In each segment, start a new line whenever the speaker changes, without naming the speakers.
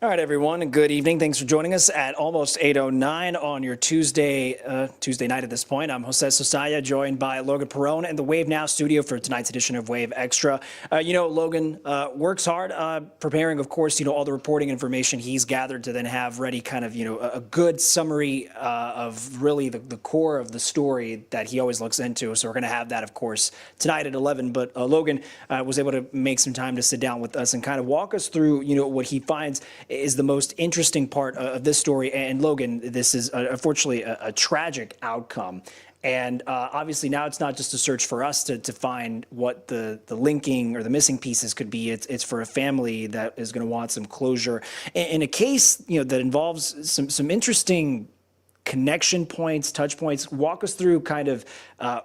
All right, everyone, and good evening. Thanks for joining us at almost 8:09 on your Tuesday night at this point. I'm Jose Sosaya, joined by Logan Perone in the Wave Now studio for tonight's edition of Wave Extra. Logan works hard preparing, of course, all the reporting information he's gathered to then have ready kind of, a good summary of really the core of the story that he always looks into. So we're going to have that, of course, tonight at 11. But Logan was able to make some time to sit down with us and kind of walk us through, what he finds is the most interesting part of this story. And Logan, this is unfortunately a tragic outcome. And obviously now it's not just a search for us to find what the linking or the missing pieces could be. It's for a family that is going to want some closure in a case that involves some interesting connection points, touch points. Walk us through kind of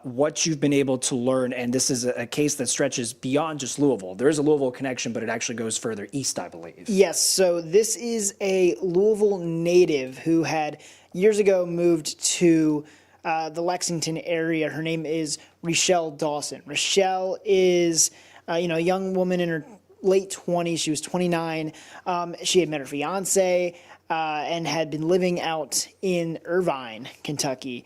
what you've been able to learn. And this is a case that stretches beyond just Louisville. There is a Louisville connection, but it actually goes further east, I believe.
Yes, so this is a Louisville native who had years ago moved to the Lexington area. Her name is Rochelle Dawson. Rochelle is a young woman in her late 20s. She was 29. She had met her fiance and had been living out in Irvine, Kentucky.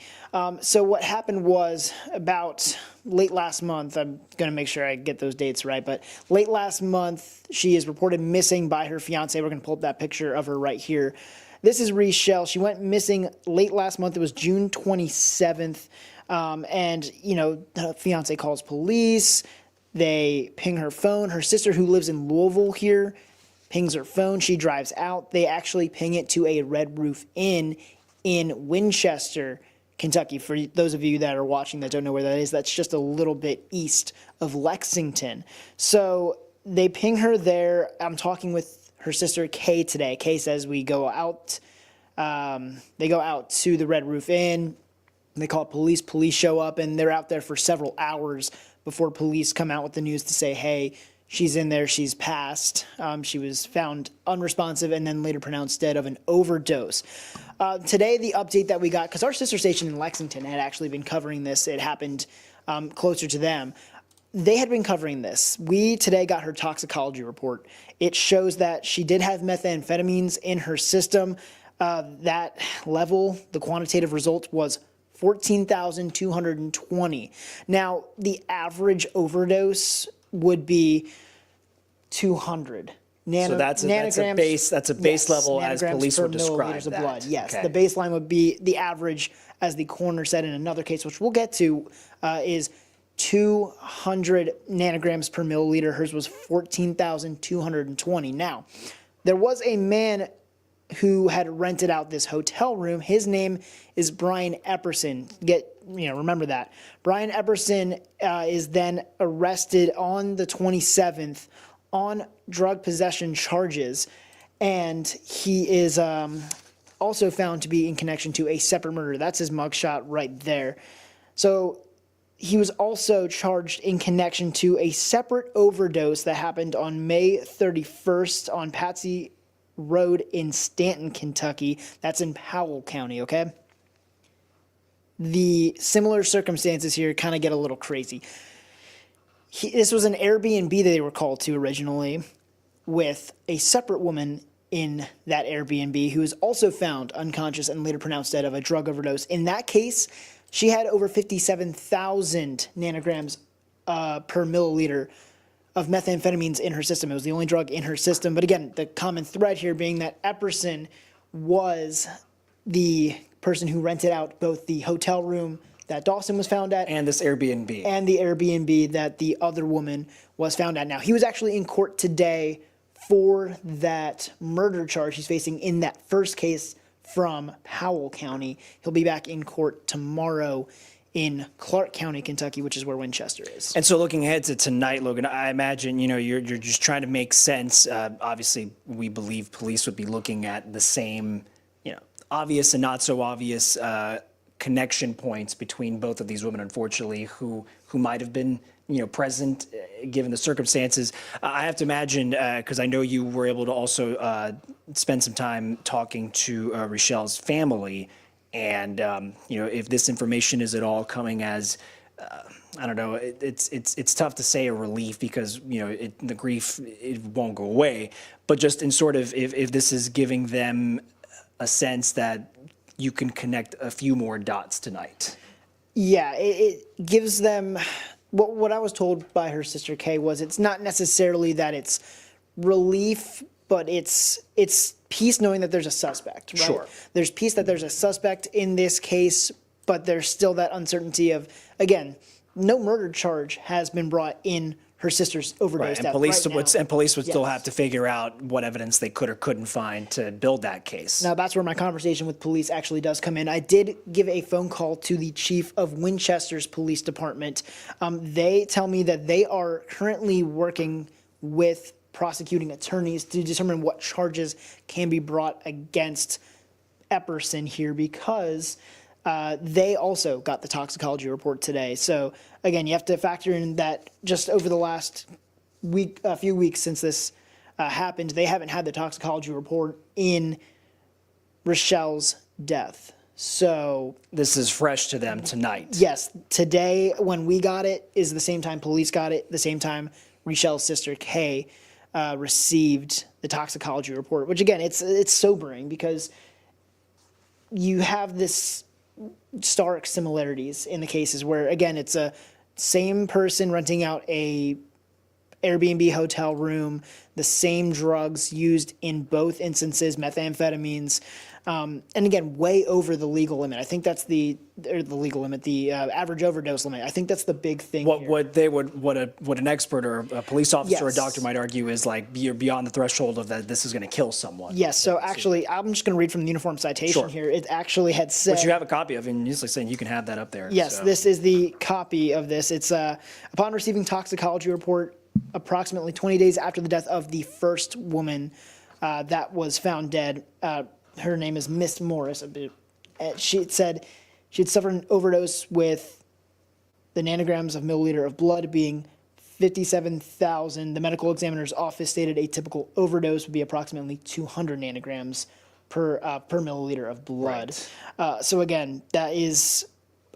So what happened was about late last month, I'm going to make sure I get those dates right, but late last month, she is reported missing by her fiance. We're going to pull up that picture of her right here. This is Rochelle. She went missing late last month. It was June 27th. The fiance calls police. They ping her phone. Her sister, who lives in Louisville here, pings her phone. She drives out. They actually ping it to a Red Roof Inn in Winchester, Kentucky. For those of you that are watching that don't know where that is, that's just a little bit east of Lexington. So they ping her there. I'm talking with her sister Kay today. Kay says we go out. They go out to the Red Roof Inn. They call police. Police show up, and they're out there for several hours before police come out with the news to say, hey, she's in there. She's passed. She was found unresponsive and then later pronounced dead of an overdose. Today, the update that we got, because our sister station in Lexington had actually been covering this. It happened closer to them. They had been covering this. We today got her toxicology report. It shows that she did have methamphetamines in her system. That level, the quantitative result was 14,220. Now, the average overdose would be 200.
So that's a base
yes,
level as police would describe
of
that.
blood. Yes,
okay.
The baseline would be the average, as the coroner said in another case, which we'll get to, is 200 nanograms per milliliter. Hers was 14,220. Now, there was a man who had rented out this hotel room. His name is Brian Epperson. Remember that. Brian Epperson is then arrested on the 27th on drug possession charges, and he is also found to be in connection to a separate murder. That's his mugshot right there. So he was also charged in connection to a separate overdose that happened on May 31st on Patsy Road in Stanton, Kentucky. That's in Powell County, okay? The similar circumstances here kind of get a little crazy. This was an Airbnb that they were called to originally with a separate woman in that Airbnb who was also found unconscious and later pronounced dead of a drug overdose. In that case, she had over 57,000 nanograms per milliliter of methamphetamines in her system. It was the only drug in her system. But again, the common thread here being that Epperson was the person who rented out both the hotel room that Dawson was found at
and this Airbnb.
And the Airbnb that the other woman was found at. Now, he was actually in court today for that murder charge he's facing in that first case from Powell County. He'll be back in court tomorrow in Clark County, Kentucky, which is where Winchester is.
And so looking ahead to tonight, Logan, I imagine, you're just trying to make sense. Obviously, we believe police would be looking at the same, obvious and not so obvious connection points between both of these women, unfortunately, who might have been, present given the circumstances. I have to imagine, because I know you were able to also spend some time talking to Rochelle's family. And, if this information is at all coming as, I don't know. It's tough to say a relief because the grief, it won't go away. But just in sort of if this is giving them a sense that you can connect a few more dots tonight.
Yeah, it gives them what I was told by her sister Kay was it's not necessarily that it's relief, but it's peace knowing that there's a suspect, right?
Sure.
There's peace that there's a suspect in this case, but there's still that uncertainty of, again, no murder charge has been brought in her sister's overdose death.
Police would still
Yes.
have to figure out what evidence they could or couldn't find to build that case.
Now, that's where my conversation with police actually does come in. I did give a phone call to the chief of Winchester's police department. They tell me that they are currently working with prosecuting attorneys to determine what charges can be brought against Epperson here because they also got the toxicology report today. So again, you have to factor in that just over the last few weeks since this happened, they haven't had the toxicology report in Rochelle's death. So
this is fresh to them tonight.
yes, today when we got it is the same time police got it, the same time Rochelle's sister Kay received the toxicology report, which again, it's sobering because you have this stark similarities in the cases where, again, it's a same person renting out a Airbnb hotel room, the same drugs used in both instances, methamphetamines, and again, way over the legal limit. I think that's the legal limit, the average overdose limit. I think that's the big thing here.
What an expert or a police officer or a
Yes.
doctor might argue is like you're beyond the threshold of that this is going to kill someone.
Yes, so actually, I'm just going to read from the uniform citation
Sure.
here. It actually had said...
Which you have a copy of, and usually saying you can have that up there.
Yes,
so.
this is the copy of this. It's upon receiving toxicology report approximately 20 days after the death of the first woman that was found dead. Her name is Miss Morris. She said she had suffered an overdose with the nanograms of milliliter of blood being 57,000. The medical examiner's office stated a typical overdose would be approximately 200 nanograms per milliliter of blood. So again, that is,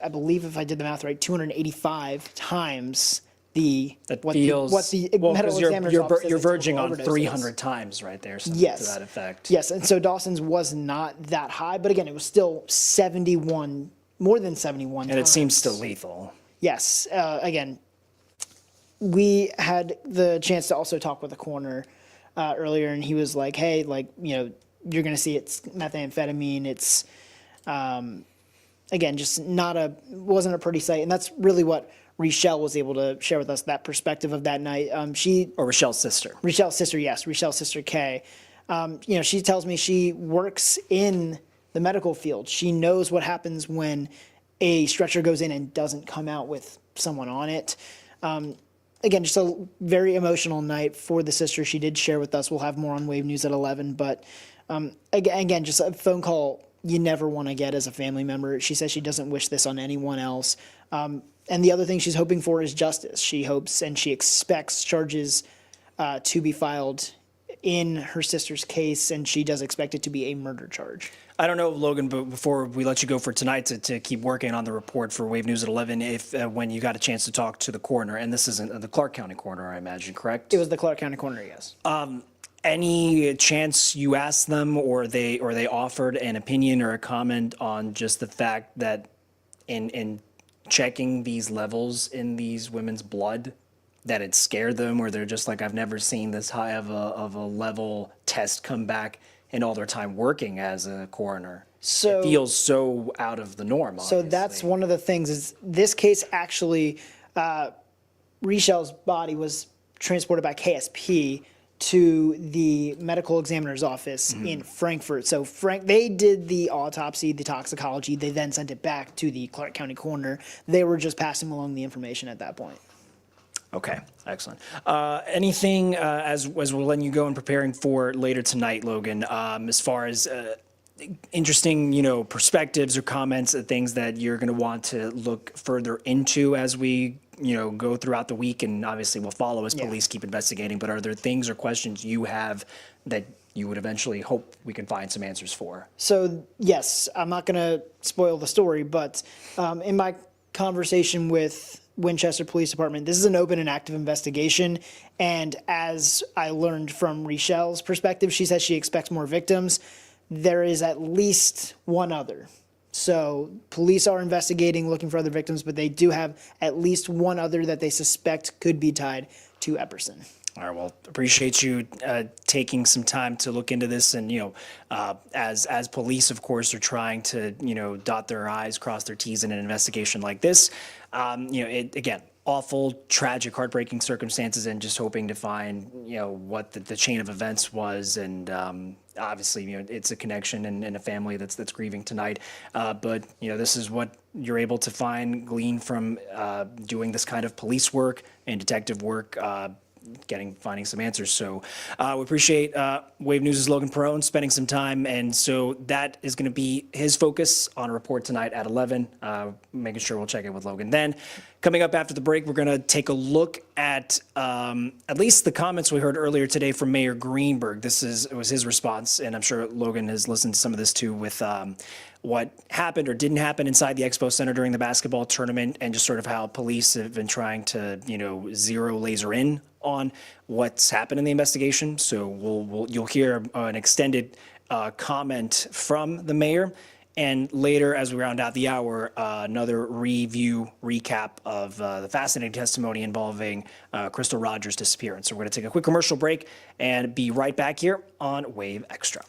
I believe if I did the math right, 285 times medical examiner's office says
you're
a
verging
typical
on
overdose
300
is.
times right there, something
Yes.
to that effect.
Yes, and so Dawson's was not that high, but again, it was still 71, more than 71
And it
times.
seems still lethal.
Yes, again, we had the chance to also talk with the coroner earlier, and he was like, hey, you're going to see it's methamphetamine. It's, again, just wasn't a pretty sight. And that's really what Rochelle was able to share with us, that perspective of that night.
Or Rochelle's sister.
Rochelle's sister, yes, Rochelle's sister Kay. She tells me she works in the medical field. She knows what happens when a stretcher goes in and doesn't come out with someone on it. Again, just a very emotional night for the sister. She did share with us. We'll have more on Wave News at 11. But again, just a phone call you never want to get as a family member. She says she doesn't wish this on anyone else. And the other thing she's hoping for is justice. She hopes and she expects charges to be filed in her sister's case, and she does expect it to be a murder charge.
I don't know, Logan, but before we let you go for tonight to keep working on the report for Wave News at 11, if when you got a chance to talk to the coroner, and this isn't the Clark County coroner, I imagine, correct?
It was the Clark County coroner, yes.
Any chance you asked them or they offered an opinion or a comment on just the fact that in checking these levels in these women's blood, that it scared them, or they're just like, I've never seen this high of a level test come back in all their time working as a coroner.
So
it feels so out of the norm.
So that's one of the things is this case actually, Rochelle's body was transported by KSP to the medical examiner's office in Frankfurt. So they did the autopsy, the toxicology. They then sent it back to the Clark County coroner. They were just passing along the information at that point.
Okay, excellent. Anything as we're letting you go and preparing for later tonight, Logan, as far as interesting, perspectives or comments, things that you're going to want to look further into as we, go throughout the week, and obviously we'll follow as police keep investigating. But are there things or questions you have that you would eventually hope we can find some answers for?
So yes, I'm not going to spoil the story, but in my conversation with Winchester Police Department, this is an open and active investigation. And as I learned from Richelle's perspective, she says she expects more victims. There is at least one other. So police are investigating, looking for other victims, but they do have at least one other that they suspect could be tied to Epperson.
All right. Well, appreciate you taking some time to look into this, and as police, of course, are trying to dot their I's, cross their T's in an investigation like this. It again, awful, tragic, heartbreaking circumstances, and just hoping to find what the chain of events was, and obviously it's a connection and a family that's grieving tonight. But this is what you're able to glean from doing this kind of police work and detective work. Finding some answers. So we appreciate Wave News' Logan Perone spending some time, and so that is going to be his focus on a report tonight at 11, making sure we'll check in with Logan. Then coming up after the break, we're going to take a look at least the comments we heard earlier today from Mayor Greenberg. It was his response, and I'm sure Logan has listened to some of this too, with what happened or didn't happen inside the Expo Center during the basketball tournament, and just sort of how police have been trying to, zero laser in on what's happened in the investigation. So you'll hear an extended comment from the mayor, and later, as we round out the hour, another recap of the fascinating testimony involving Crystal Rogers' disappearance. So we're going to take a quick commercial break and be right back here on Wave Extra.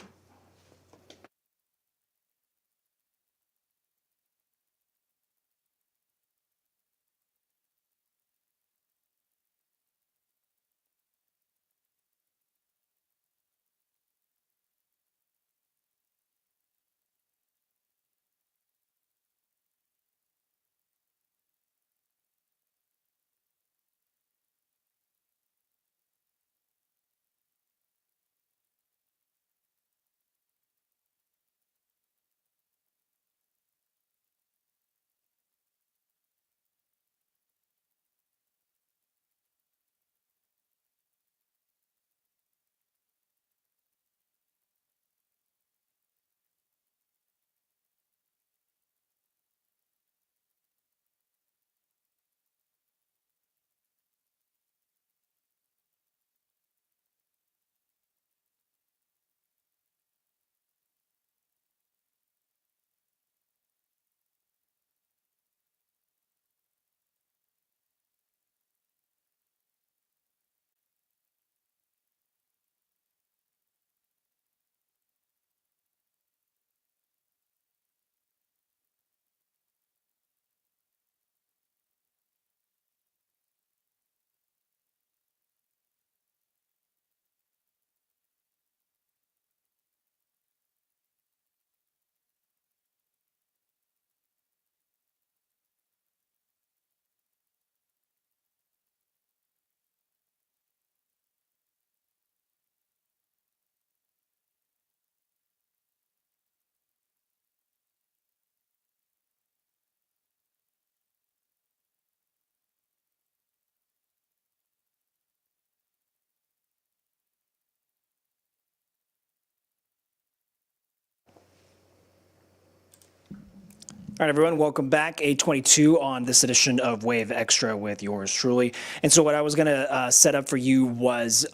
All right, everyone, welcome back. 8:22 on this edition of Wave Extra with yours truly. And so what I was going to set up for you was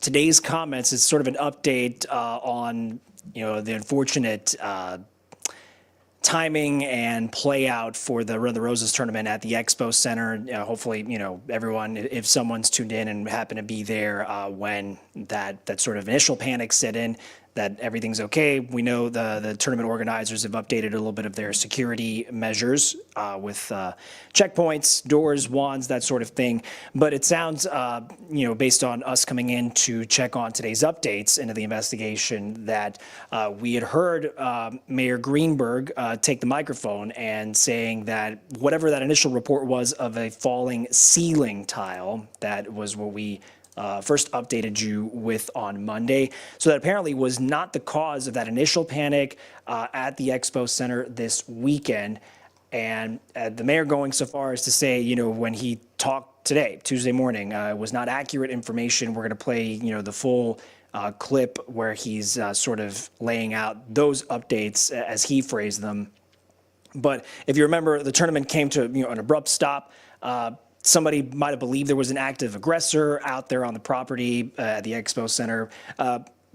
today's comments is sort of an update on, the unfortunate timing and play out for the Run the Roses tournament at the Expo Center. Hopefully, everyone, if someone's tuned in and happened to be there when that sort of initial panic set in, that everything's okay. We know the tournament organizers have updated a little bit of their security measures with checkpoints, doors, wands, that sort of thing. But it sounds, based on us coming in to check on today's updates into the investigation, that we had heard Mayor Greenberg take the microphone and saying that whatever that initial report was of a falling ceiling tile, that was what we first updated you with on Monday. So that apparently was not the cause of that initial panic at the Expo Center this weekend. And the mayor going so far as to say, when he talked today, Tuesday morning, was not accurate information. We're going to play, the full clip where he's sort of laying out those updates as he phrased them. But if you remember, the tournament came to an abrupt stop Somebody might have believed there was an active aggressor out there on the property at the Expo Center.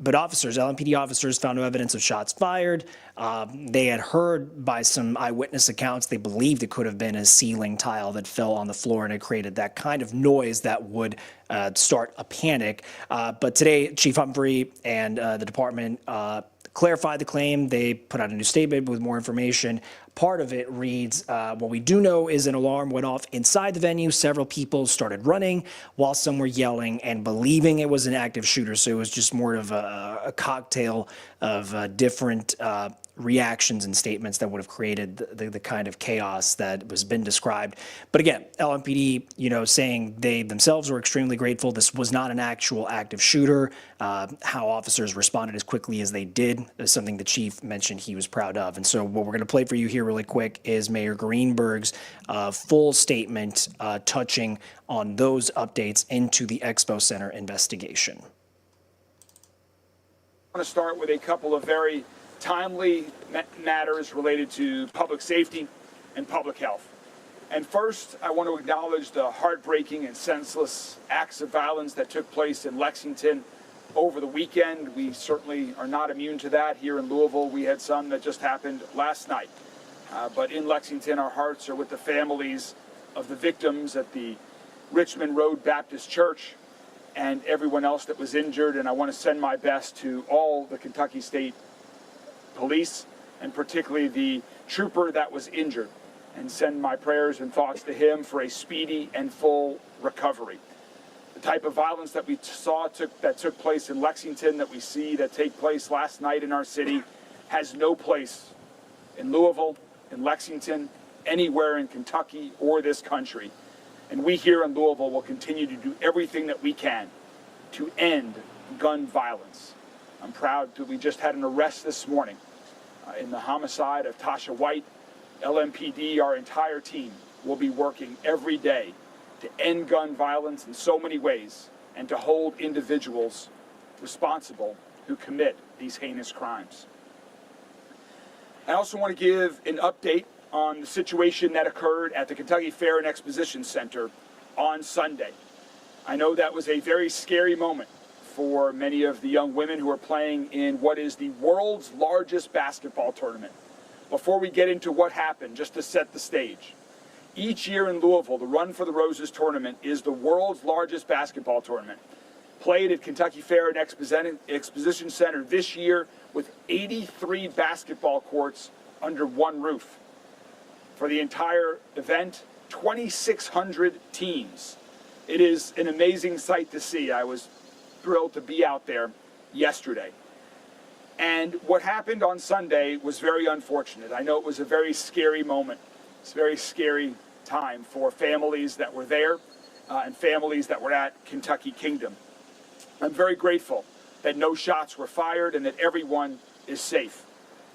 But LMPD officers found no evidence of shots fired. They had heard by some eyewitness accounts, they believed it could have been a ceiling tile that fell on the floor and it created that kind of noise that would start a panic. But today, Chief Humphrey and the department clarified the claim. They put out a new statement with more information. Part of it reads, what we do know is an alarm went off inside the venue. Several people started running while some were yelling and believing it was an active shooter. So it was just more of a cocktail of different reactions and statements that would have created the kind of chaos that has been described. But again, LMPD, saying they themselves were extremely grateful. This was not an actual active shooter. How officers responded as quickly as they did is something the chief mentioned he was proud of. And so what we're going to play for you here really quick is Mayor Greenberg's full statement touching on those updates into the Expo Center investigation.
I want to start with a couple of very timely matters related to public safety and public health. And first, I want to acknowledge the heartbreaking and senseless acts of violence that took place in Lexington over the weekend. We certainly are not immune to that. Here in Louisville, we had some that just happened last night. But in Lexington, our hearts are with the families of the victims at the Richmond Road Baptist Church and everyone else that was injured. And I want to send my best to all the Kentucky State Police, and particularly the trooper that was injured, and send my prayers and thoughts to him for a speedy and full recovery. The type of violence that we saw that took place in Lexington, that we see that take place last night in our city, has no place in Louisville, in Lexington, anywhere in Kentucky or this country. And we here in Louisville will continue to do everything that we can to end gun violence. I'm proud that we just had an arrest this morning in the homicide of Tasha White. LMPD, our entire team, will be working every day to end gun violence in so many ways and to hold individuals responsible who commit these heinous crimes. I also want to give an update on the situation that occurred at the Kentucky Fair and Exposition Center on Sunday. I know that was a very scary moment for many of the young women who are playing in what is the world's largest basketball tournament. Before we get into what happened, just to set the stage, each year in Louisville, the Run for the Roses tournament is the world's largest basketball tournament, played at Kentucky Fair and Exposition Center this year with 83 basketball courts under one roof. For the entire event, 2,600 teams. It is an amazing sight to see. I was thrilled to be out there yesterday. And what happened on Sunday was very unfortunate. I know it was a very scary moment. It's a very scary time for families that were there and families that were at Kentucky Kingdom. I'm very grateful that no shots were fired and that everyone is safe.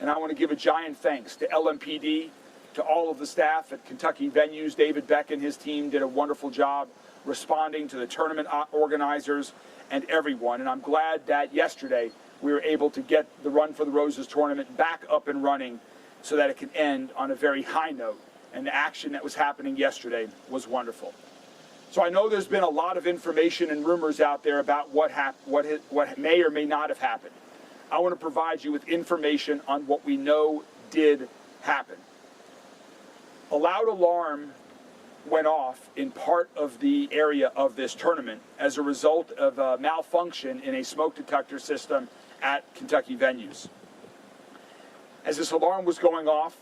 And I want to give a giant thanks to LMPD, to all of the staff at Kentucky Venues. David Beck and his team did a wonderful job responding to the tournament organizers and everyone. And I'm glad that yesterday we were able to get the Run for the Roses tournament back up and running so that it can end on a very high note. And the action that was happening yesterday was wonderful. So I know there's been a lot of information and rumors out there about what may or may not have happened. I want to provide you with information on what we know did happen. A loud alarm went off in part of the area of this tournament as a result of a malfunction in a smoke detector system at Kentucky Venues. As this alarm was going off,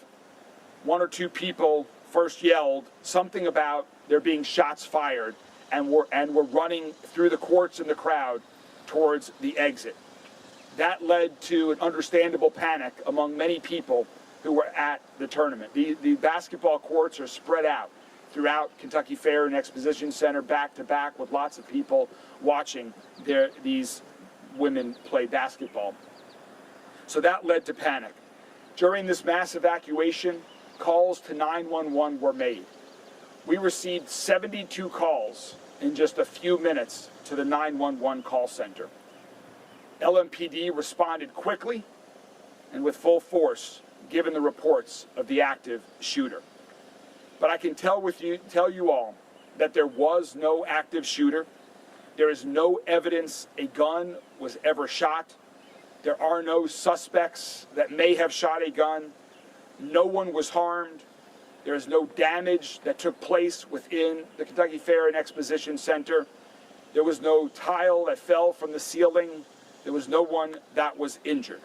one or two people first yelled something about there being shots fired and were running through the courts and the crowd towards the exit. That led to an understandable panic among many people who were at the tournament. The basketball courts are spread out throughout Kentucky Fair and Exposition Center, back to back, with lots of people watching these women play basketball. So that led to panic. During this mass evacuation, calls to 911 were made. We received 72 calls in just a few minutes to the 911 call center. LMPD responded quickly and with full force, given the reports of the active shooter. But I can tell you all that there was no active shooter. There is no evidence a gun was ever shot. There are no suspects that may have shot a gun. No one was harmed. There is no damage that took place within the Kentucky Fair and Exposition Center. There was no tile that fell from the ceiling. There was no one that was injured.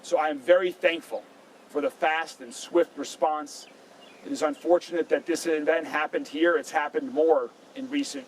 So I am very thankful for the fast and swift response. It is unfortunate that this event happened here. It's happened more in recent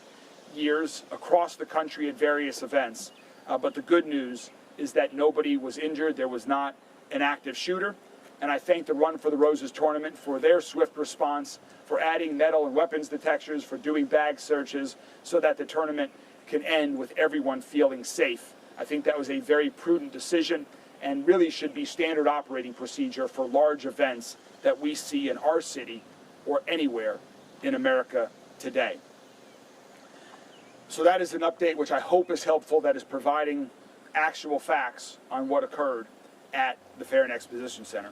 years across the country at various events. But the good news is that nobody was injured. There was not an active shooter. And I thank the Run for the Roses tournament for their swift response, for adding metal and weapons detectors, for doing bag searches so that the tournament can end with everyone feeling safe. I think that was a very prudent decision and really should be standard operating procedure for large events that we see in our city or anywhere in America today. So that is an update which I hope is helpful, that is providing actual facts on what occurred at the Fair and Exposition Center.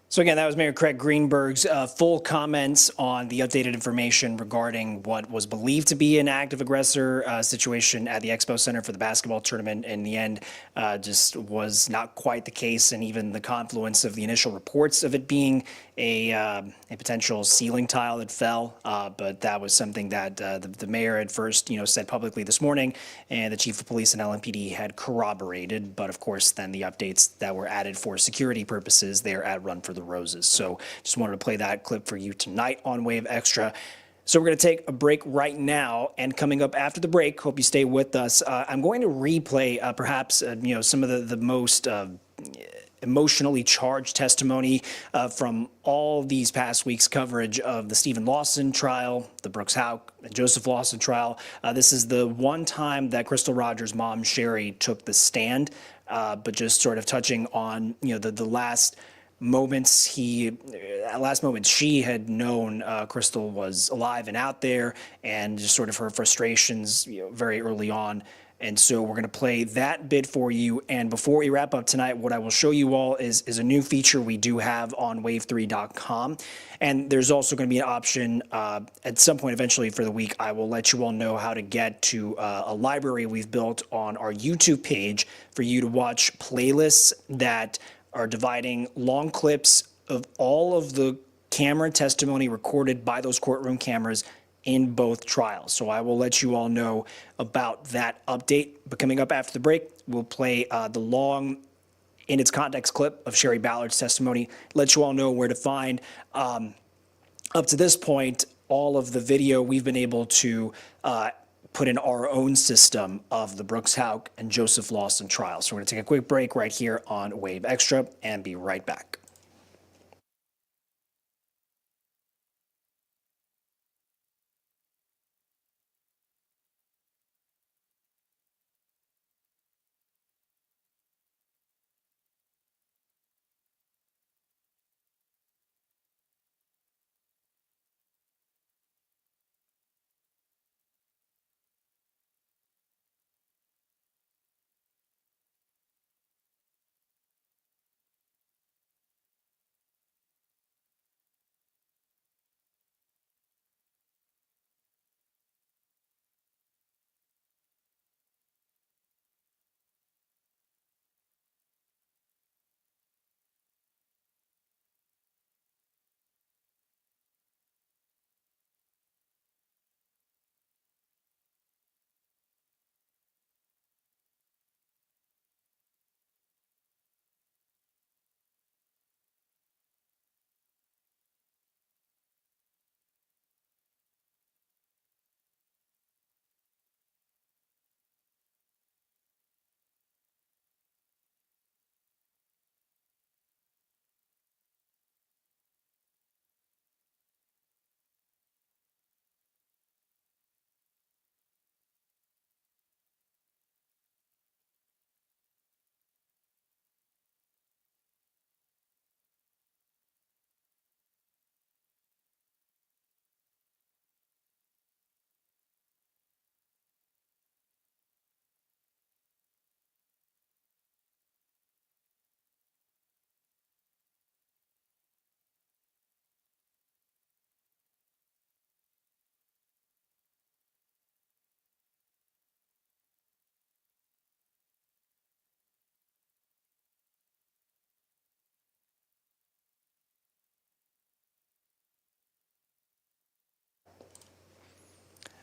So again, that was Mayor Craig Greenberg's full comments on the updated information regarding what was believed to be an active aggressor situation at the Expo Center for the basketball tournament. In the end, just was not quite the case, and even the confluence of the initial reports of it being a potential ceiling tile that fell, but that was something that the mayor had first, said publicly this morning, and the chief of police and LMPD had corroborated. But of course, then the updates that were added for security purposes there at Run for the Roses. So just wanted to play that clip for you tonight on Wave Extra. So we're going to take a break right now, and coming up after the break, hope you stay with us. I'm going to replay perhaps some of the most emotionally charged testimony from all these past weeks' coverage of the Stephen Lawson trial, the Brooks Houck and Joseph Lawson trial. This is the one time that Crystal Rogers' mom, Sherry, took the stand, but just sort of touching on, the last moments she had known Crystal was alive and out there, and just sort of her frustrations, very early on. And so we're going to play that bit for you. And before we wrap up tonight, what I will show you all is a new feature we do have on wave3.com. And there's also going to be an option at some point eventually for the week. I will let you all know how to get to a library we've built on our YouTube page for you to watch playlists that are dividing long clips of all of the camera testimony recorded by those courtroom cameras in both trials. So I will let you all know about that update. But coming up after the break, we'll play the long in its context clip of Sherry Ballard's testimony, let you all know where to find, up to this point, all of the video we've been able to put in our own system of the Brooks Houck and Joseph Lawson trial. So we're going to take a quick break right here on Wave Extra and be right back.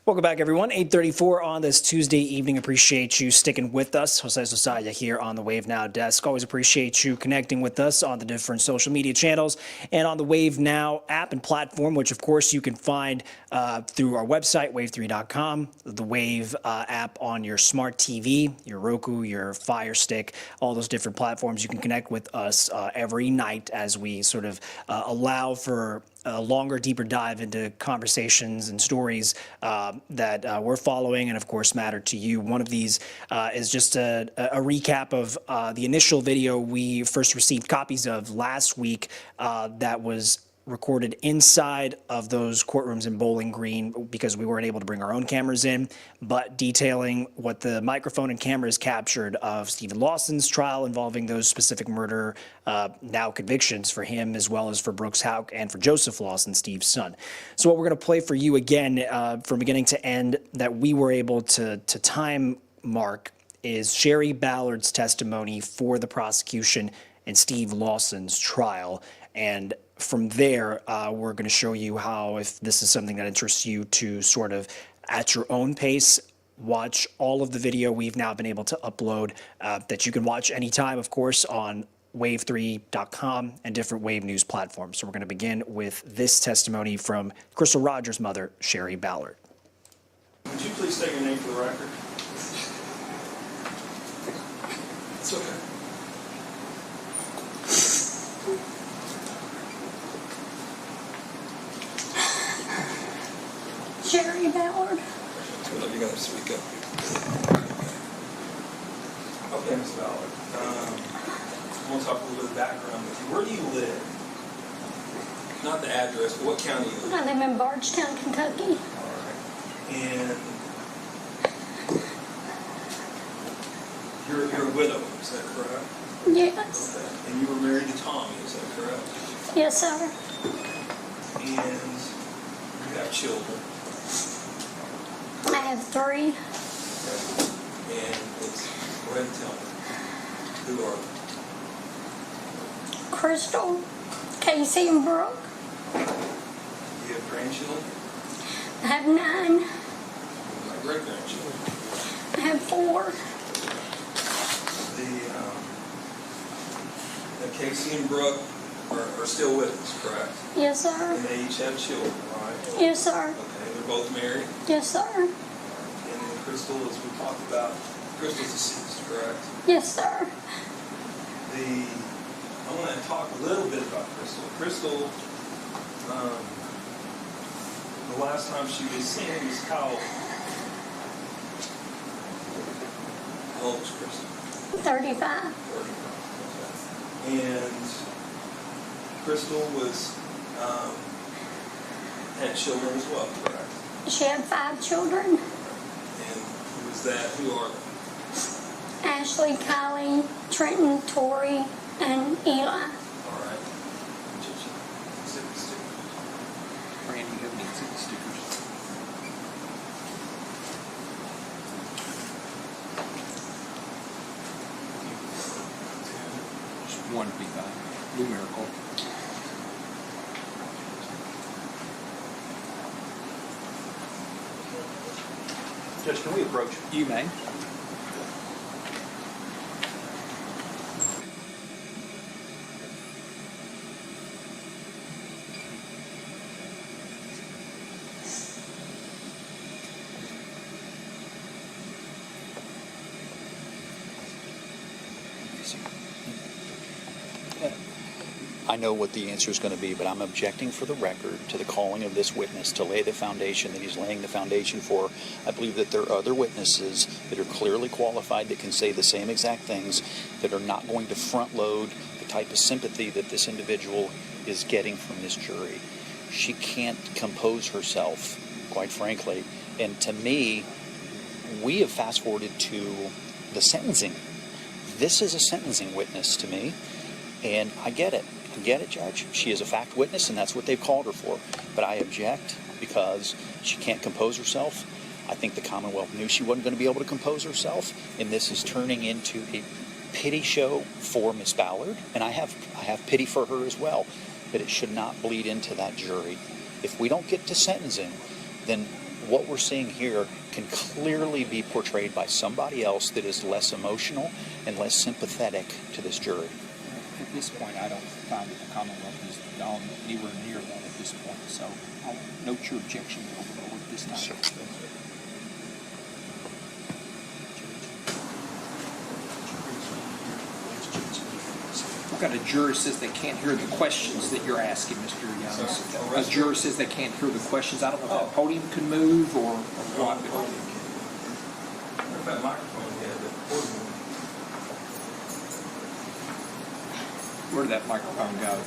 Welcome back, everyone. 8:34 on this Tuesday evening. Appreciate you sticking with us. Jose Sosaya here on the Wave Now desk. Always appreciate you connecting with us on the different social media channels and on the Wave Now app and platform, which, of course, you can find through our website, wave3.com, the Wave app on your smart TV, your Roku, your Fire Stick, all those different platforms. You can connect with us every night as we sort of allow for a longer, deeper dive into conversations and stories that we're following and, of course, matter to you. One of these is just a recap of the initial video we first received copies of last week that was recorded inside of those courtrooms in Bowling Green because we weren't able to bring our own cameras in, but detailing what the microphone and cameras captured of Stephen Lawson's trial involving those specific murder, now convictions for him as well as for Brooks Houck and for Joseph Lawson, Steve's son. So what we're going to play for you again from beginning to end that we were able to time mark is Sherry Ballard's testimony for the prosecution in Steve Lawson's trial. And from there, we're going to show you how, if this is something that interests you, to sort of, at your own pace, watch all of the video we've now been able to upload that you can watch anytime, of course, on wave3.com and different Wave News platforms. So we're going to begin with this testimony from Crystal Rogers' mother, Sherry Ballard.
Would you please state your name for the record? It's okay.
Sherry Ballard.
You gotta speak up. Okay, Ms. Ballard. I want to talk a little bit of background with you. Where do you live? Not the address, but what county you live in?
I live in Bardstown, Kentucky.
All right. And you're a widow, is that correct?
Yes.
Okay. And you were married to Tommy, is that correct?
Yes, sir.
And you have children.
I have 3.
Okay. And go ahead and tell me. Who are they?
Crystal, Casey, and Brooke.
Do you have grandchildren?
I have 9.
My great-grandchildren.
I have 4.
The Casey and Brooke are still with us, correct?
Yes, sir.
And they each have children, right?
Yes, sir.
Okay, they're both married.
Yes, sir.
And then Crystal, as we talked about, Crystal's deceased, correct?
Yes, sir.
I want to talk a little bit about Crystal. Crystal, the last time she was seen was how old was Crystal?
35.
35. Okay. And Crystal had children as well, correct?
She had 5 children.
And who was that? Who are they?
Ashley, Kylie, Trenton, Tori, and Eli.
All right.
Randy, you have any stickers? Just one to be fine. Numerical.
Judge, can we approach?
You may.
I know what the answer is going to be, but I'm objecting for the record to the calling of this witness to lay the foundation that he's laying the foundation for. I believe that there are other witnesses that are clearly qualified that can say the same exact things, that are not going to front load the type of sympathy that this individual is getting from this jury. She can't compose herself, quite frankly. And to me, we have fast forwarded to the sentencing. This is a sentencing witness to me, and I get it. I get it, Judge. She is a fact witness, and that's what they've called her for. But I object because she can't compose herself. I think the Commonwealth knew she wasn't going to be able to compose herself, and this is turning into a pity show for Miss Ballard, and I have pity for her as well. But it should not bleed into that jury. If we don't get to sentencing, then what we're seeing here can clearly be portrayed by somebody else that is less emotional and less sympathetic to this jury.
At this point, I don't find that the Commonwealth has gone anywhere near that at this point, so I'll note your objection over at this time. I've got a juror says they can't hear the questions that you're asking, Mr. Youngs. A juror says they can't hear the questions. I don't know if that podium can move or what.
If that microphone had the podium.
Where did that microphone go?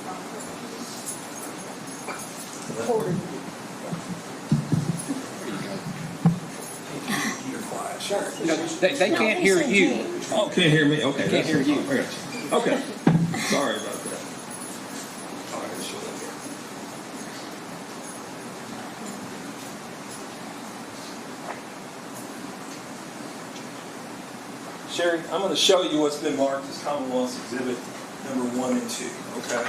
There you go.
Sure.
No, they can't hear you.
Oh, can't hear me? Okay.
Can't hear you.
I got you. Okay. Sorry about that. Oh, I gotta show that here. Sherry, I'm going to show you what's been marked as Commonwealth's Exhibit number 1 and 2, okay?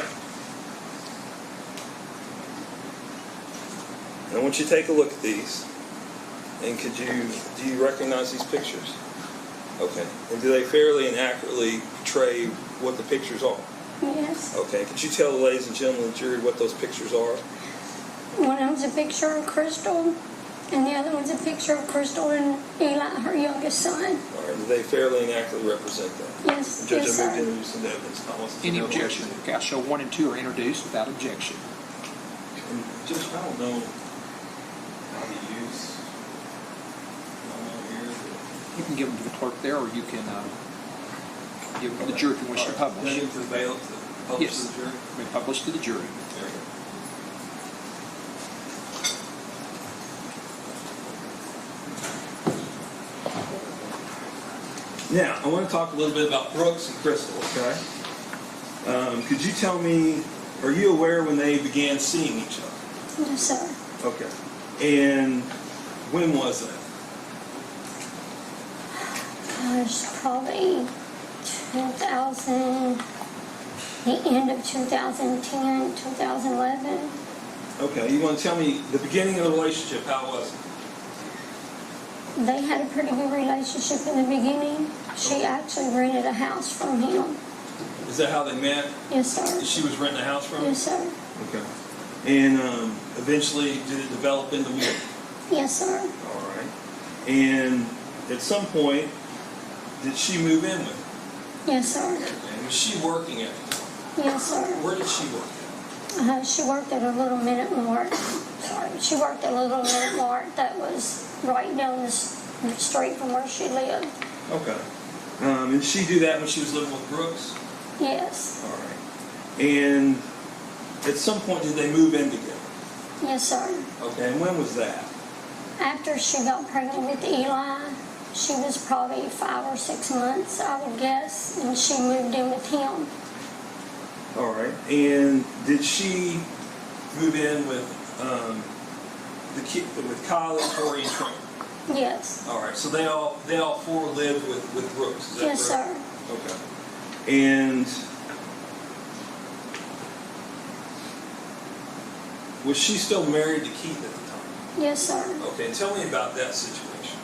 And I want you to take a look at these. And do you recognize these pictures? Okay. And do they fairly and accurately portray what the pictures are?
Yes.
Okay. Could you tell the ladies and gentlemen of the jury what those pictures are?
One of them's a picture of Crystal, and the other one's a picture of Crystal and Eli, her youngest son.
All right. Do they fairly and accurately represent that?
Yes,
Judge,
yes,
I moved
sir.
to introduce the evidence.
Any objection? Okay, I'll show 1 and 2 are introduced without objection.
And Judge, I don't know how to use.
You can give them to the clerk there, or you can give them to the jury if you wish to publish.
Send them to the bailiff to publish
Yes.
to the jury?
May publish to the jury.
There you go. Now, I want to talk a little bit about Brooks and Crystal, okay? Could you tell me, are you aware when they began seeing each other?
Yes, sir.
Okay. And when was that?
Gosh, probably 2000, the end of 2010, 2011.
Okay, you want to tell me the beginning of the relationship, how was it?
They had a pretty good relationship in the beginning. She actually rented a house from him.
Is that how they met?
Yes, sir.
She was renting a house from him?
Yes, sir.
Okay. And eventually, did it develop into more?
Yes, sir.
All right. And at some point, did she move in with him?
Yes, sir.
And was she working at the time?
Yes, sir.
Where did she work at?
She worked at a little minute mart. Sorry. She worked at a little minute mart that was right down the street from where she lived.
Okay. And did she do that when she was living with Brooks?
Yes.
All right. And at some point, did they move in together?
Yes, sir.
Okay. And when was that?
After she got pregnant with Eli, she was probably 5 or 6 months, I would guess, and she moved in with him.
All right. And did she move in with with Kylie, Tori, and Trent?
Yes.
All right. So they all four lived with Brooks. Is that
Yes,
correct?
sir.
Okay. And was she still married to Keith at the time?
Yes, sir.
Okay. Tell me about that situation.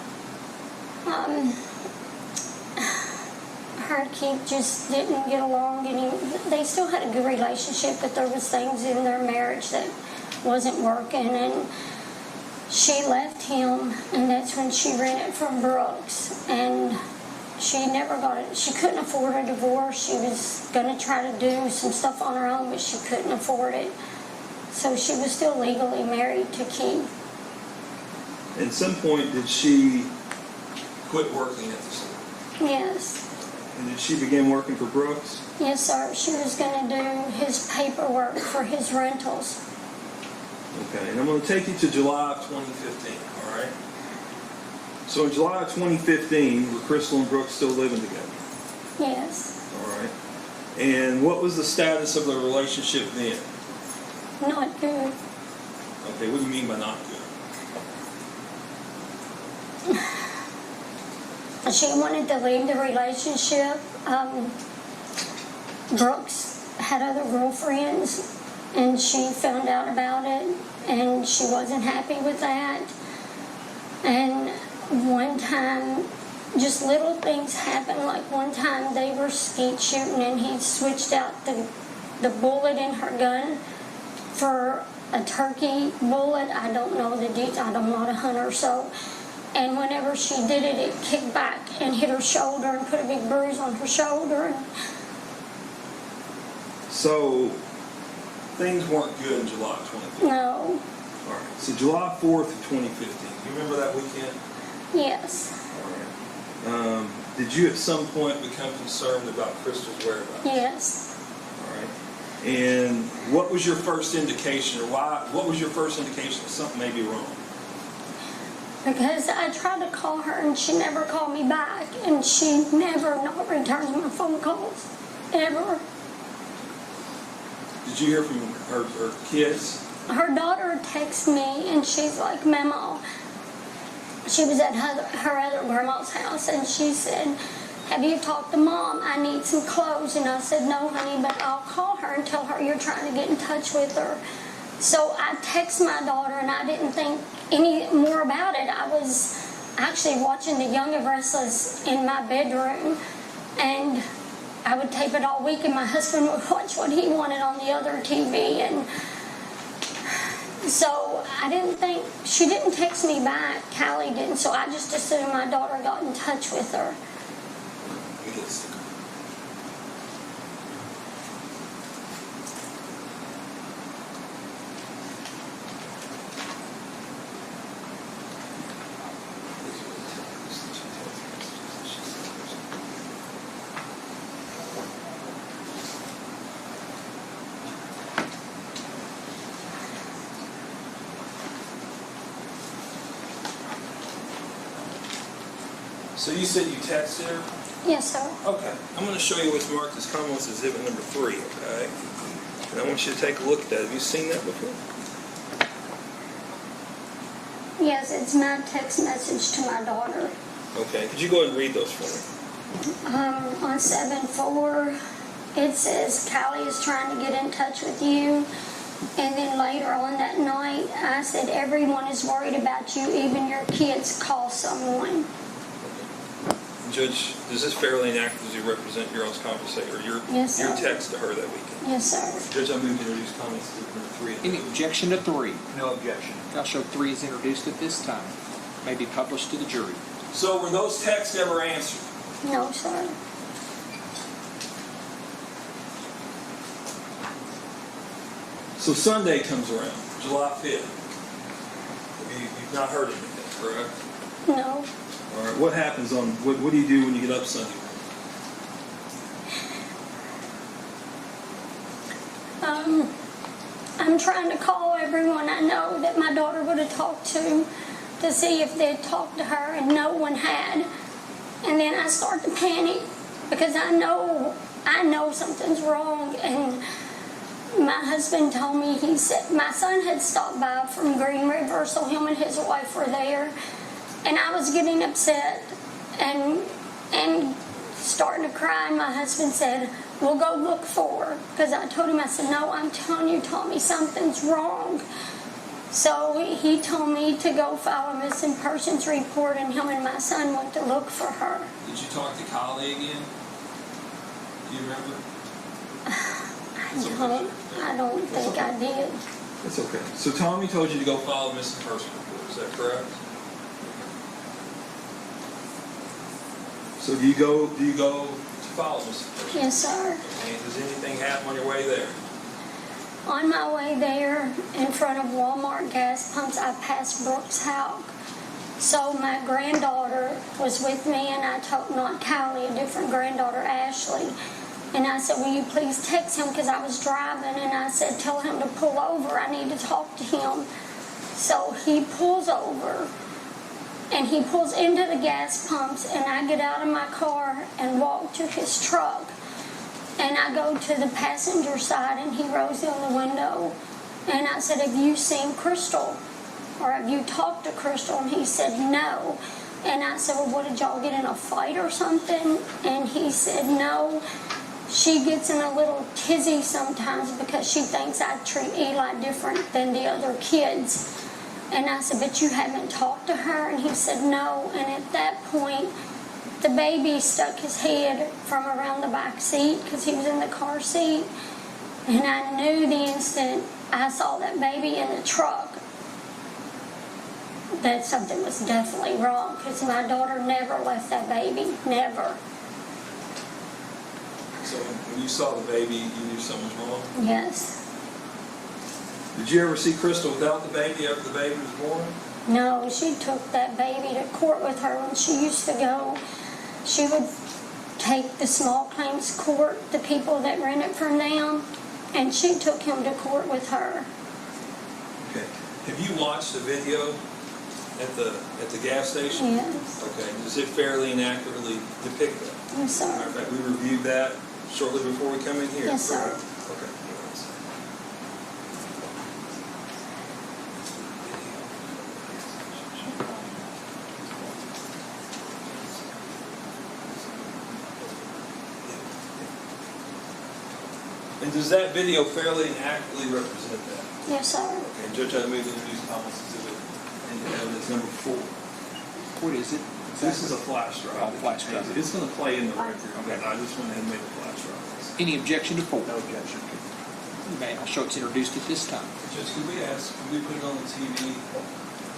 Her and Keith just didn't get along, and they still had a good relationship, but there was things in their marriage that wasn't working, and she left him, and that's when she rented from Brooks, and she never got it. She couldn't afford a divorce. She was going to try to do some stuff on her own, but she couldn't afford it. So she was still legally married to Keith.
At some point, did she quit working at the store?
Yes.
And did she begin working for Brooks?
Yes, sir. She was going to do his paperwork for his rentals.
Okay, and I'm going to take you to July of 2015, all right? So in July of 2015, were Crystal and Brooks still living together?
Yes.
All right. And what was the status of the relationship then?
Not good.
Okay, what do you mean by not good?
She wanted to leave the relationship. Brooks had other girlfriends, and she found out about it, and she wasn't happy with that. And one time, just little things happened. Like one time they were skeet shooting and he switched out the bullet in her gun for a turkey bullet. I don't know the details. I'm not a hunter, so. And whenever she did it, it kicked back and hit her shoulder and put a big bruise on her shoulder.
So things weren't good in July 2015.
No.
All right. So July 4th of 2015. You remember that weekend?
Yes.
All right. Did you at some point become concerned about Crystal's whereabouts?
Yes.
All right. And what was your first indication, or what was your first indication that something may be wrong?
Because I tried to call her and she never called me back, and she never not returns my phone calls, ever.
Did you hear from her kids?
Her daughter texts me and she's like, Mama, she was at her other grandma's house and she said, have you talked to Mom? I need some clothes. And I said, no, honey, but I'll call her and tell her you're trying to get in touch with her. So I text my daughter and I didn't think any more about it. I was actually watching The Young and Restless in my bedroom, and I would tape it all week and my husband would watch what he wanted on the other TV. And so I didn't think, she didn't text me back, Callie didn't, so I just assumed my daughter got in touch with her.
So you said you texted her?
Yes, sir.
Okay. I'm going to show you what's marked as Commonwealth's Exhibit number 3, okay? And I want you to take a look at that. Have you seen that before?
Yes, it's my text message to my daughter.
Okay. Could you go ahead and read those for me?
On 7/4, it says, Callie is trying to get in touch with you. And then later on that night, I said, everyone is worried about you, even your kids. Call someone.
Judge, does this fairly and accurately represent your all's conversation, or your
Yes, sir.
text to her that weekend?
Yes, sir.
Judge, I move to introduce comments to number 3.
Any objection to 3?
No objection.
I'll show 3 is introduced at this time. May be published to the jury.
So were those texts ever answered?
No, sir.
So Sunday comes around, July 5th. You've not heard anything, correct?
No.
All right. What happens on, what do you do when you get up Sunday?
I'm trying to call everyone I know that my daughter would have talked to see if they'd talked to her, and no one had. And then I start to panic because I know something's wrong. And my husband told me, he said, my son had stopped by from Green River, so him and his wife were there. And I was getting upset and starting to cry. And my husband said, we'll go look for her. Because I told him, I said, no, I'm telling you, Tommy, something's wrong. So he told me to go file a missing persons report, and him and my son went to look for her.
Did you talk to Kylie again? Do you remember?
I don't think I did.
That's okay. So Tommy told you to go file a missing person report, is that correct? So do you go to file a missing person?
Yes, sir.
And does anything happen on your way there?
On my way there, in front of Walmart gas pumps, I passed Brooks' house. So my granddaughter was with me, and I told, not Callie, a different granddaughter, Ashley. And I said, will you please text him, because I was driving, and I said, tell him to pull over. I need to talk to him. So he pulls over, and he pulls into the gas pumps, and I get out of my car and walk to his truck. And I go to the passenger side, and he rolls down the window. And I said, have you seen Crystal? Or have you talked to Crystal? And he said, no. And I said, well, what, did y'all get in a fight or something? And he said, no. She gets in a little tizzy sometimes because she thinks I treat Eli different than the other kids. And I said, but you haven't talked to her? And he said, no. And at that point, the baby stuck his head from around the back seat because he was in the car seat. And I knew the instant I saw that baby in the truck that something was definitely wrong, because my daughter never left that baby, never.
So when you saw the baby, you knew something was wrong?
Yes.
Did you ever see Crystal without the baby after the baby was born?
No, she took that baby to court with her when she used to go. She would take the small claims court, the people that rent it from them, and she took him to court with her.
Okay. Have you watched the video at the gas station?
Yes.
Okay. Does it fairly and accurately depict that?
Yes,
Matter of
sir.
fact, we reviewed that shortly before we come in here.
Yes, sir.
Okay. And does that video fairly and accurately represent that?
Yes, sir.
Okay, Judge, I move to introduce comments exhibit into evidence number 4.
What is it?
This is a flash drive.
Oh, flash drive.
It's going to play in the record. Okay. I just went ahead and made a flash drive.
Any objection to 4?
No objection.
May I show it's introduced at this time?
Judge, could we put it on the TV?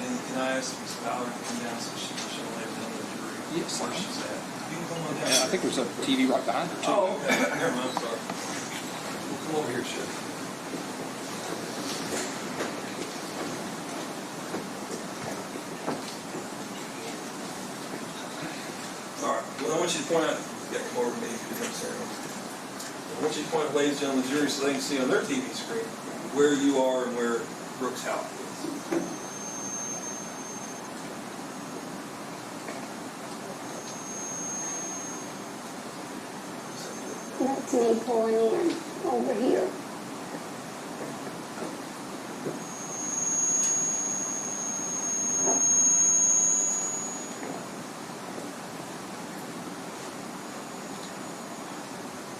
And can I ask Ms. Ballard to come down so she can show ladies on the jury
Yes,
where
sir.
she's at? You can come on down.
I think there's a TV right behind her, too.
Oh, okay. Never mind, I'm sorry. Well, come over here, Sheriff. All right. Well, I want you to point out, you got to come over to me if you're concerned. I want you to point out, ladies and gentlemen, the jury, so they can see on their TV screen where you are and where Brooks' house is.
That's me pulling in over here.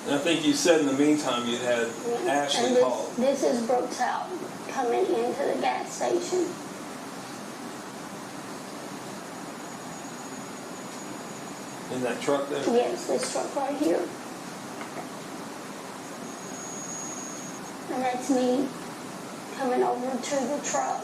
And I think you said in the meantime you had Ashley
And
call.
this is Brooks' house coming into the gas station.
In that truck there?
Yes, this truck right here. And that's me coming over to the truck.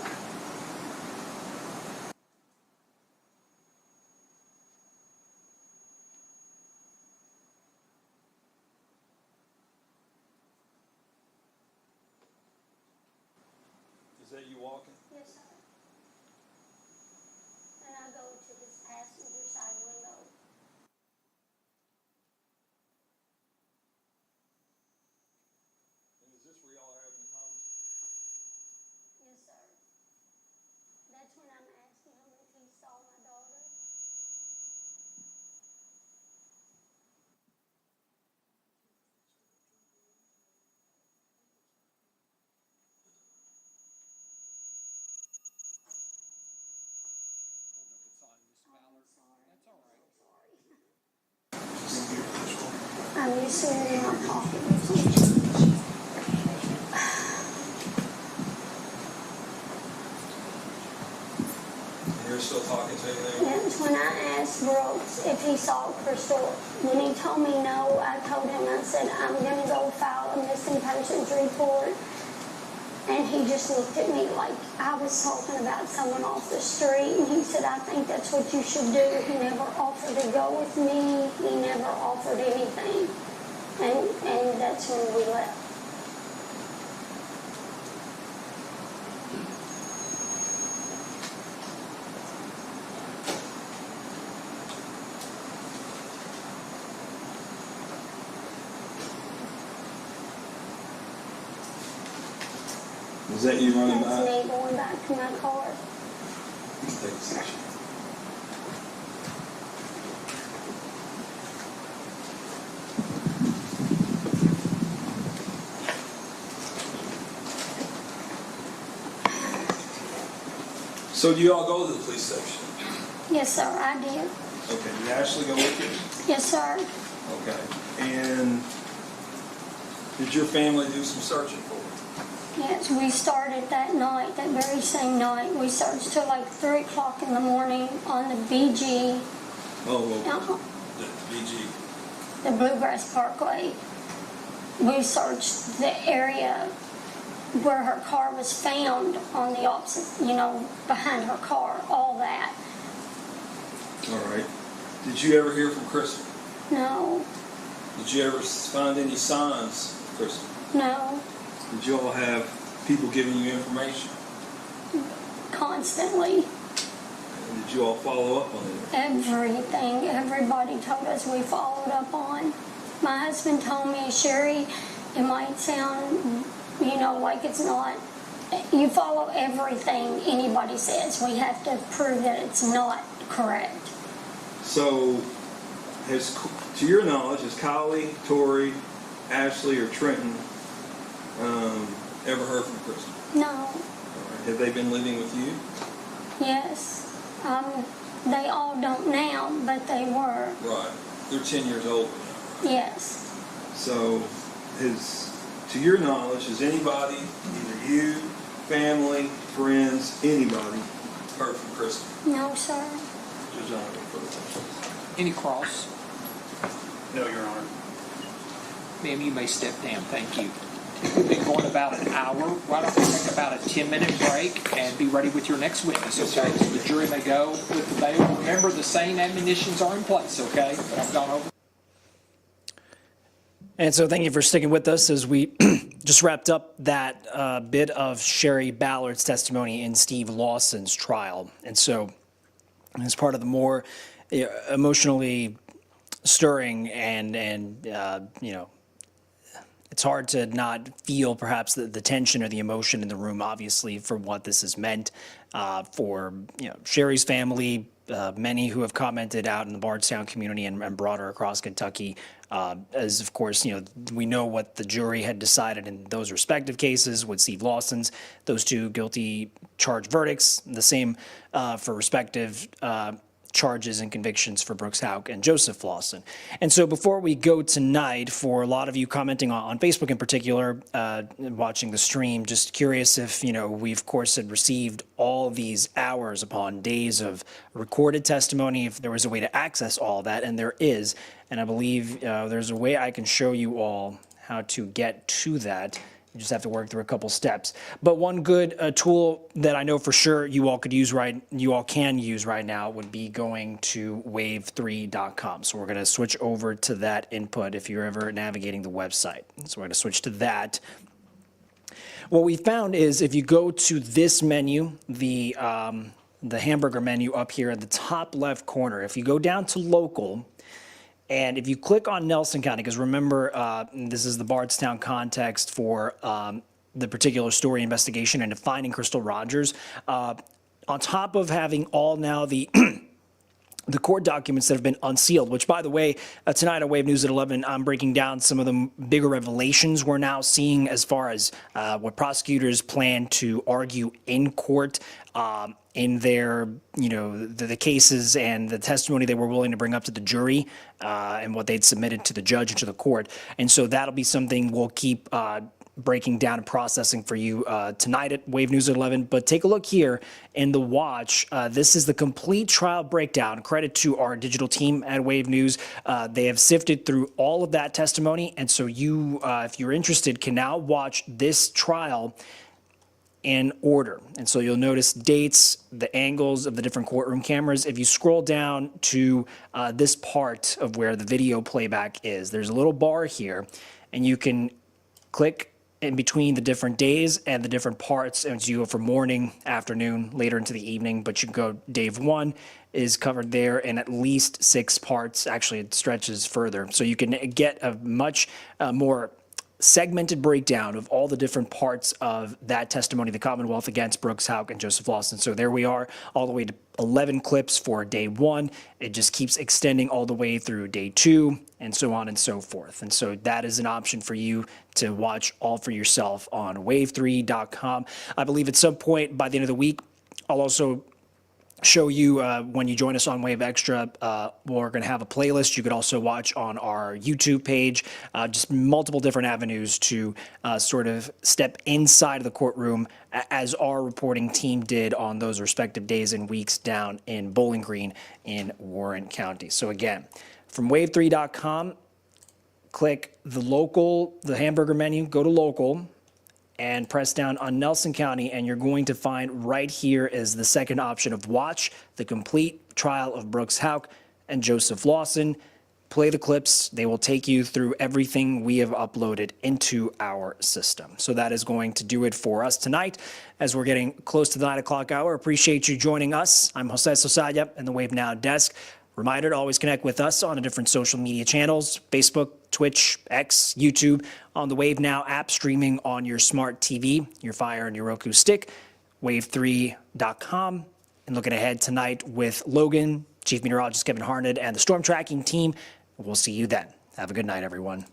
Is that you walking?
Yes, sir. And I go to this passenger side window.
And is this where y'all are having a conversation?
Yes, sir. That's when I'm asking him if he saw my daughter.
That's all right.
I'm used to it in my pocket.
And you're still talking to him there?
And when I asked Brooks if he saw Crystal, when he told me no, I told him, I said, I'm going to go file a missing persons report. And he just looked at me like I was talking about someone off the street. And he said, I think that's what you should do. He never offered to go with me. He never offered anything. And that's when we left.
Is that you running
That's
by?
me going back to my car.
Let's take a section. So do you all go to the police station?
Yes, sir, I did.
Okay, did Ashley go with you?
Yes, sir.
Okay. And did your family do some searching for you?
Yes, we started that night, that very same night. We started till like 3 o'clock in the morning on the BG,
Oh, the BG.
the Bluegrass Parkway. We searched the area where her car was found on the opposite, behind her car, all that.
All right. Did you ever hear from Crystal?
No,
Did you ever find any signs of Crystal?
no,
Did you all have people giving you information?
constantly.
And did you all follow up on it?
Everything, everybody told us we followed up on. My husband told me, Sherry, it might sound, like it's not. You follow everything anybody says. We have to prove that it's not correct.
So, to your knowledge, has Kylie, Tori, Ashley, or Trenton ever heard from Crystal?
No,
All right. Have they been living with you?
yes. They all don't now, but they were.
Right. They're 10 years older now.
Yes.
So, to your knowledge, has anybody, either you, family, friends, anybody, heard from Crystal?
No, sir.
Judge Donovan, for the questions.
Any cross?
No, Your Honor.
Ma'am, you may step down. Thank you. We've been going about an hour. Why don't we take about a 10-minute break and be ready with your next witness, okay? So the jury may go with the bail. Remember, the same admonitions are in place, okay? But I've gone over.
And so thank you for sticking with us as we just wrapped up that bit of Sherry Ballard's testimony in Steve Lawson's trial. And so as part of the more emotionally stirring and it's hard to not feel perhaps the tension or the emotion in the room, obviously, for what this has meant for Sherry's family, many who have commented out in the Bardstown community and broader across Kentucky, as of course, we know what the jury had decided in those respective cases with Steve Lawson's, those two guilty charge verdicts, the same for respective charges and convictions for Brooks Houck and Joseph Lawson. And so before we go tonight, for a lot of you commenting on Facebook in particular, watching the stream, just curious if, we of course had received all these hours upon days of recorded testimony, if there was a way to access all that, and there is. And I believe there's a way I can show you all how to get to that. You just have to work through a couple steps. But one good tool that I know for sure you all can use right now would be going to wave3.com. So we're going to switch over to that input if you're ever navigating the website. So we're going to switch to that. What we found is if you go to this menu, the hamburger menu up here at the top left corner, if you go down to local, and if you click on Nelson County, because remember, this is the Bardstown context for the particular story investigation and finding Crystal Rogers, on top of having all now the the court documents that have been unsealed, which, by the way, tonight on Wave News at 11, I'm breaking down some of the bigger revelations we're now seeing as far as what prosecutors plan to argue in court in their, the cases and the testimony they were willing to bring up to the jury and what they'd submitted to the judge and to the court. And so that'll be something we'll keep breaking down and processing for you tonight at Wave News at 11. But take a look here in the watch. This is the complete trial breakdown. Credit to our digital team at Wave News. They have sifted through all of that testimony. And so you, if you're interested, can now watch this trial in order. And so you'll notice dates, the angles of the different courtroom cameras. If you scroll down to this part of where the video playback is, there's a little bar here, and you can click in between the different days and the different parts. And so you go from morning, afternoon, later into the evening, but you can go day 1 is covered there in at least 6 parts. Actually, it stretches further. So you can get a much more segmented breakdown of all the different parts of that testimony, the Commonwealth against Brooks Houck and Joseph Lawson. So there we are, all the way to 11 clips for day 1. It just keeps extending all the way through day 2, and so on and so forth. And so that is an option for you to watch all for yourself on wave3.com. I believe at some point by the end of the week, I'll also show you when you join us on Wave Extra. We're going to have a playlist you could also watch on our YouTube page, just multiple different avenues to sort of step inside of the courtroom as our reporting team did on those respective days and weeks down in Bowling Green in Warren County. So again, from wave3.com, click the hamburger menu, go to local, and press down on Nelson County, and you're going to find right here is the second option of watch the complete trial of Brooks Houck and Joseph Lawson. Play the clips. They will take you through everything we have uploaded into our system. So that is going to do it for us tonight as we're getting close to the 9 o'clock hour. Appreciate you joining us. I'm Jose Sosaya in the Wave Now desk. Reminder to always connect with us on the different social media channels, Facebook, Twitch, X, YouTube, on the Wave Now app, streaming on your smart TV, your Fire, and your Roku stick, wave3.com. And looking ahead tonight with Logan, Chief Meteorologist Kevin Harned, and the storm tracking team. We'll see you then. Have a good night, everyone.